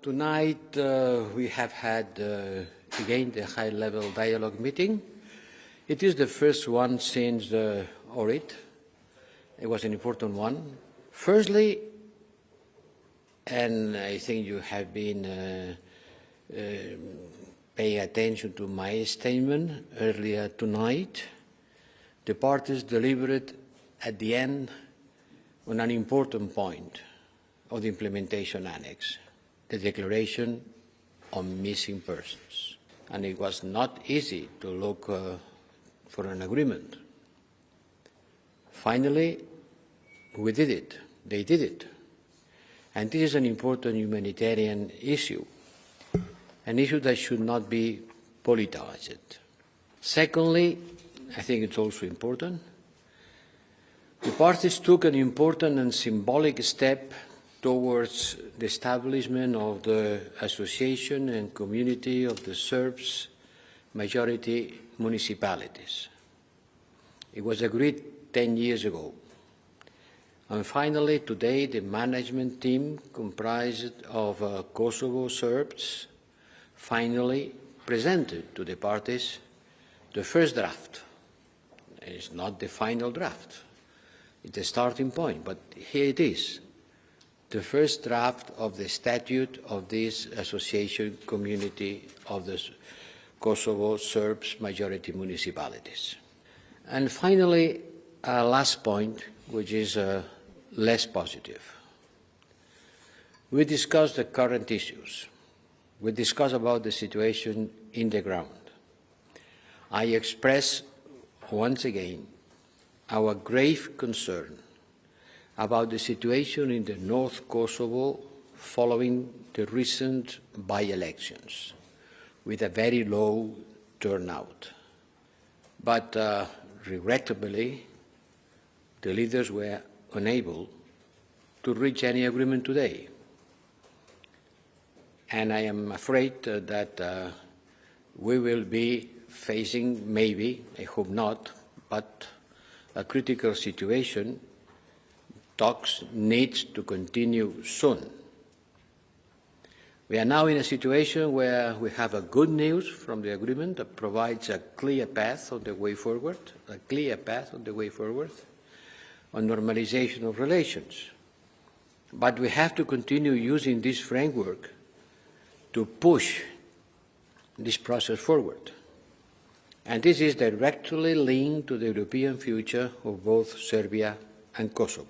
Tonight we have had again the high-level dialogue meeting. It is the first one since the audit. It was an important one. Firstly, and I think you have been paying attention to my statement earlier tonight, the parties delivered at the end on an important point of the implementation annex, the declaration on missing persons. And it was not easy to look for an agreement. Finally, we did it. They did it. And this is an important humanitarian issue, an issue that should not be politicized. Secondly, I think it's also important, the parties took an important and symbolic step towards the establishment of the association and community of the Serbs majority municipalities. It was agreed 10 years ago. And finally, today, the management team comprised of Kosovo Serbs finally presented to the parties the first draft. It's not the final draft. It's a starting point, but here it is. The first draft of the statute of this association community of the Kosovo Serbs majority municipalities. And finally, a last point, which is less positive. We discussed the current issues. We discussed about the situation in the ground. I express once again our grave concern about the situation in the North Kosovo following the recent by-elections, with a very low turnout. But regrettably, the leaders were unable to reach any agreement today. And I am afraid that we will be facing, maybe, I hope not, but a critical situation. Talks need to continue soon. We are now in a situation where we have a good news from the agreement that provides a clear path on the way forward, on normalization of relations. But we have to continue using this framework to push this process forward. And this is directly linked to the European future of both Serbia and Kosovo.